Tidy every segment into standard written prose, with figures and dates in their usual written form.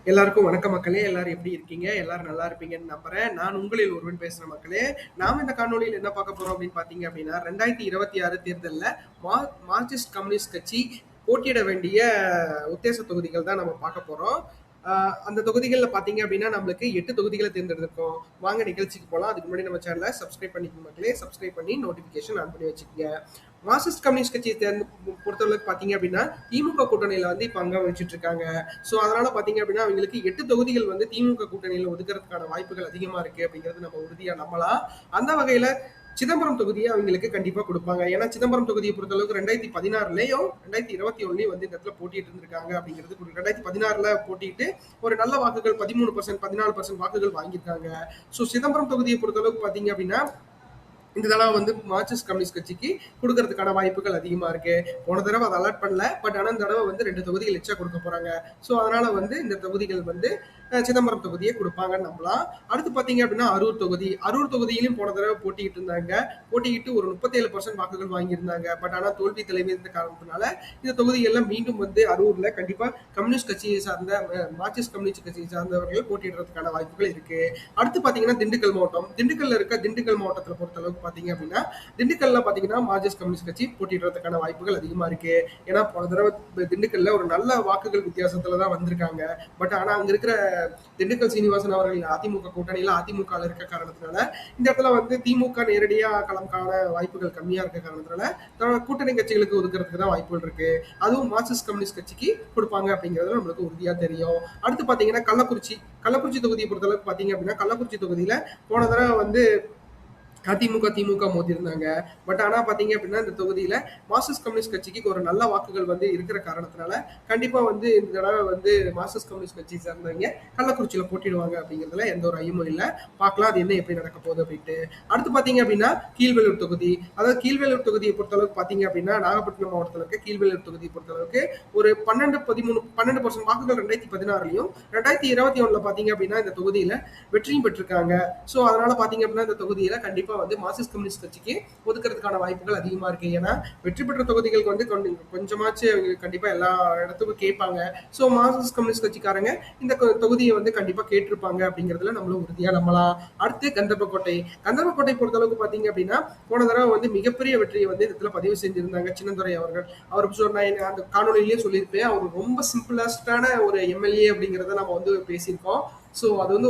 எல்லாருக்கும் வணக்கம் மக்களே. எல்லாரும் எப்படி இருக்கீங்க? எல்லாரும் நல்லா இருப்பீங்கன்னு நம்புறேன். நான் உங்களில் ஒருவன் பேசுறேன் மக்களே. நாம இந்த காணொளியில் என்ன பார்க்க போறோம் அப்படின்னு பார்த்தீங்க அப்படின்னா, 2026 தேர்தல்ல மார்க்சிஸ்ட் கம்யூனிஸ்ட் கட்சி போட்டியிட வேண்டிய உத்தேச தொகுதிகள் தான் நம்ம பார்க்க போறோம். அந்த தொகுதிகளில் பார்த்தீங்க அப்படின்னா நம்மளுக்கு 8 தொகுதிகளை தேர்ந்தெடுத்திருக்கோம். வாங்க நிகழ்ச்சிக்கு போகலாம். அதுக்கு முன்னாடி நம்ம சேனலை சப்ஸ்கிரைப் பண்ணிக்கோங்க மக்களே. சப்ஸ்கிரைப் பண்ணி நோட்டிஃபிகேஷன் ஆன் பண்ணி வச்சுக்கோங்க. மார்க்சிஸ்ட் கம்யூனிஸ்ட் கட்சியை பொறுத்தளவுக்கு பார்த்தீங்க அப்படின்னா திமுக கூட்டணியில வந்து இப்போ அங்கம் வச்சுட்டு இருக்காங்க. ஸோ அதனால பார்த்தீங்க அப்படின்னா அவங்களுக்கு 8 தொகுதிகள் வந்து திமுக கூட்டணியில ஒதுக்கிறதுக்கான வாய்ப்புகள் அதிகமா இருக்கு அப்படிங்கிறது நம்ம உறுதியா நம்பலாம். அந்த வகையில சிதம்பரம் தொகுதியை அவங்களுக்கு கண்டிப்பா கொடுப்பாங்க. ஏன்னா சிதம்பரம் தொகுதியை பொறுத்தளவுக்கு 2016லயும் 2021லயும் வந்து இந்த இடத்துல போட்டிட்டு இருந்திருக்காங்க அப்படிங்கிறது 2016ல போட்டிட்டு ஒரு நல்ல வாக்குகள் 13%, 14% வாக்குகள் வாங்கியிருக்காங்க. ஸோ சிதம்பரம் தொகுதியை பொறுத்தளவுக்கு பார்த்தீங்க அப்படின்னா இந்த தடவை வந்து மார்க்சிஸ்ட் கம்யூனிஸ்ட் கட்சிக்கு கொடுக்கறதுக்கான வாய்ப்புகள் அதிகமா இருக்கு. போன தடவை அதை அலர்ட் பண்ணல, பட் ஆனால் இந்த தடவை வந்து 2 தொகுதிகள் எச்சா கொடுக்க போறாங்க. ஸோ அதனால வந்து இந்த தொகுதிகள் வந்து சிதம்பரம் தொகுதியை கொடுப்பாங்கன்னு நம்பலாம். அடுத்து பார்த்தீங்க அப்படின்னா அரூர் தொகுதியிலும் போன தடவை போட்டிக்கிட்டு இருந்தாங்க. போட்டிக்கிட்டு ஒரு 37% வாக்குகள் வாங்கியிருந்தாங்க. பட் ஆனால் தோல்வி தலைமை இருந்த காரணத்தினால இந்த தொகுதிகள்லாம் மீண்டும் வந்து அரூர்ல கண்டிப்பா கம்யூனிஸ்ட் கட்சியை சார்ந்த மார்க்சிஸ்ட் கம்யூனிஸ்ட் கட்சியை சார்ந்தவர்கள் போட்டியிடுறதுக்கான வாய்ப்புகள் இருக்கு. அடுத்து பார்த்தீங்கன்னா திண்டுக்கல்ல இருக்க திண்டுக்கல் மாவட்டத்தில் பொறுத்தளவுக்கு பாத்தீங்க அப்படின்னா திண்டுக்கல்ல பாத்தீங்கன்னா மார்க்சிஸ்ட் கம்யூனிஸ்ட் கட்சி போட்டியிடுறதுக்கான வாய்ப்புகள் அதிகமா இருக்கு. ஏன்னா போன தடவை திண்டுக்கல்ல ஒரு நல்ல வாக்குகள் வித்தியாசத்துல தான் வந்திருக்காங்க. பட் ஆனா அங்க இருக்கிற திண்டுக்கல் சீனிவாசன் அவர்கள் அதிமுக கூட்டணியில அதிமுக இருக்க காரணத்தினால இந்த இடத்துல வந்து திமுக நேரடியா களம் காண வாய்ப்புகள் கம்மியா இருக்க காரணத்தினால கூட்டணி கட்சிகளுக்கு ஒதுக்கிறதுக்கு தான் வாய்ப்புகள் இருக்கு. அதுவும் மார்க்சிஸ்ட் கம்யூனிஸ்ட் கட்சிக்கு கொடுப்பாங்க அப்படிங்கிறது நம்மளுக்கு உறுதியா தெரியும். அடுத்து பாத்தீங்கன்னா கள்ளக்குறிச்சி தொகுதியை பொறுத்தளவுக்கு பாத்தீங்க அப்படின்னா கள்ளக்குறிச்சி தொகுதியில போன தடவை வந்து திமுக மோதி இருந்தாங்க. பட் ஆனா பாத்தீங்க அப்படின்னா இந்த தொகுதியில மார்க்சிஸ்ட் கம்யூனிஸ்ட் கட்சிக்கு ஒரு நல்ல வாக்குகள் வந்து இருக்கிற காரணத்தினால கண்டிப்பா வந்து இந்த தடவை வந்து மார்க்சிஸ்ட் கம்யூனிஸ்ட் கட்சி சார்ந்தவங்க கள்ளக்குறிச்சியில போட்டிடுவாங்க அப்படிங்கிறதுல எந்த ஒரு ஐயமும் இல்லை. பார்க்கலாம் அது என்ன எப்படி நடக்க போகுது அப்படின்ட்டு. அடுத்து பாத்தீங்க அப்படின்னா கீழ்வேலூர் தொகுதியை பொறுத்தளவுக்கு பாத்தீங்க அப்படின்னா நாகப்பட்டினம் மாவட்டத்தில் இருக்க கீழ்வேலூர் தொகுதியை பொறுத்தளவுக்கு ஒரு 12% வாக்குகள் 2016லயும் 2021ல பாத்தீங்க அப்படின்னா இந்த தொகுதியில வெற்றியும் பெற்றிருக்காங்க. ஸோ அதனால பாத்தீங்க அப்படின்னா இந்த தொகுதியில கண்டிப்பா வந்து மார்க்சிஸ்ட் கம்யூனிஸ்ட் கட்சிக்கு ஒதுக்கிறதுக்கான வாய்ப்புகள் அதிகமா இருக்கு. ஏன்னா வெற்றி பெற்ற தொகுதிகளுக்கு வந்து கொஞ்சமாச்சு அவங்க கண்டிப்பா எல்லா இடத்துக்கும் கேட்பாங்க. ஸோ மார்க்சிஸ்ட் கம்யூனிஸ்ட் கட்சிக்காரங்க இந்த தொகுதியை வந்து கண்டிப்பா கேட்டிருப்பாங்க அப்படிங்கிறதுல நம்மளும் உறுதியா நம்பலாம். அடுத்து கந்தர்பக்கோட்டை பொறுத்தளவுக்கு பாத்தீங்க அப்படின்னா போன தடவை வந்து மிகப்பெரிய வெற்றியை வந்து இடத்துல பதிவு செஞ்சிருந்தாங்க சின்னதுரை அவர்கள். அவர் நான் அந்த காணொலியிலேயே சொல்லியிருப்பேன், அவர் ரொம்ப சிம்பிளஸ்டான ஒரு எம்எல்ஏ அப்படிங்கிறத நம்ம வந்து பேசியிருக்கோம். ஸோ அது வந்து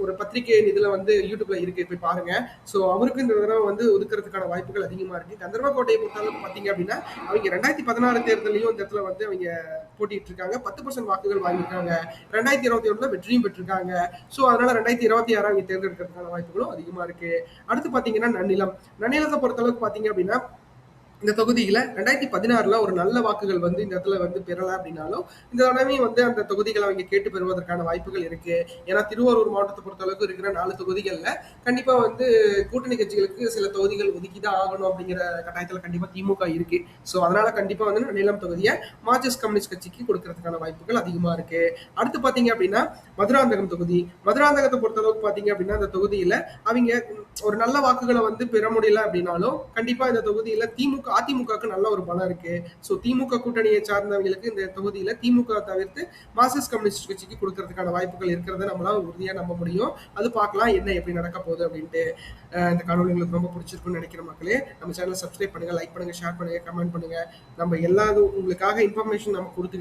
ஒரு பத்திரிகை இதுல வந்து யூடியூப்ல இருக்கு, போய் பாருங்க. ஸோ அவருக்கு இந்த தடவை வந்து ஒதுக்கிறதுக்கான வாய்ப்புகள் அதிகமா இருக்கு. கந்தர்வக்கோட்டையை பொறுத்தளவுக்கு பாத்தீங்க அப்படின்னா அவங்க 2016 தேர்தலையும் இந்த இடத்துல வந்து அவங்க போட்டிட்டு இருக்காங்க. 10% வாக்குகள் வாங்கியிருக்காங்க. 2021ல வெற்றியும் பெற்றிருக்காங்க. ஸோ அதனால 2026 அவங்க தேர்ந்தெடுக்கிறதுக்கான வாய்ப்புகளும் அதிகமா இருக்கு. அடுத்து பாத்தீங்கன்னா நன்னிலத்தை பொறுத்தளவுக்கு பாத்தீங்க அப்படின்னா இந்த தொகுதியில 2016ல ஒரு நல்ல வாக்குகள் வந்து இந்த இடத்துல வந்து பெறல அப்படின்னாலும் இந்த தடவை வந்து அந்த தொகுதிகளை அவங்க கேட்டு பெறுவதற்கான வாய்ப்புகள் இருக்கு. ஏன்னா திருவாரூர் மாவட்டத்தை பொறுத்தளவுக்கு இருக்கிற 4 தொகுதிகள்ல கண்டிப்பா வந்து கூட்டணி கட்சிகளுக்கு சில தொகுதிகள் ஒதுக்கிதான் ஆகணும் அப்படிங்கிற கட்டாயத்துல கண்டிப்பா திமுக இருக்கு. ஸோ அதனால கண்டிப்பா வந்து நன்னிலம் தொகுதியை மார்க்சிஸ்ட் கம்யூனிஸ்ட் கட்சிக்கு கொடுக்கறதுக்கான வாய்ப்புகள் அதிகமா இருக்கு. அடுத்து பாத்தீங்க அப்படின்னா மதுராந்தகத்தை பொறுத்தளவுக்கு பாத்தீங்க அப்படின்னா இந்த தொகுதியில அவங்க ஒரு நல்ல வாக்குகளை வந்து பெற முடியல அப்படின்னாலும் கண்டிப்பா இந்த தொகுதியில அதிமுகவுக்கு நல்ல ஒரு பலம் இருக்கு. ஸோ திமுக கூட்டணியை சார்ந்தவங்களுக்கு இந்த தொகுதியில திமுக தவிர்த்து மார்க்சிஸ்ட் கம்யூனிஸ்ட் கட்சிக்கு கொடுக்கறதுக்கான வாய்ப்புகள் இருக்கிறத நம்மளால உறுதியா நம்ப முடியும். அது பார்க்கலாம் என்ன எப்படி நடக்க போகுது அப்படின்ட்டு. இந்த காணொலி உங்களுக்கு ரொம்ப பிடிச்சிருக்குன்னு நினைக்கிற மக்களே, நம்ம சேனலை சப்ஸ்கிரைப் பண்ணுங்க, லைக் பண்ணுங்க, ஷேர் பண்ணுங்க, கமெண்ட் பண்ணுங்க. நம்ம எல்லாரும் உங்களுக்காக இன்ஃபர்மேஷன் நம்ம கொடுத்துக்கிட்டே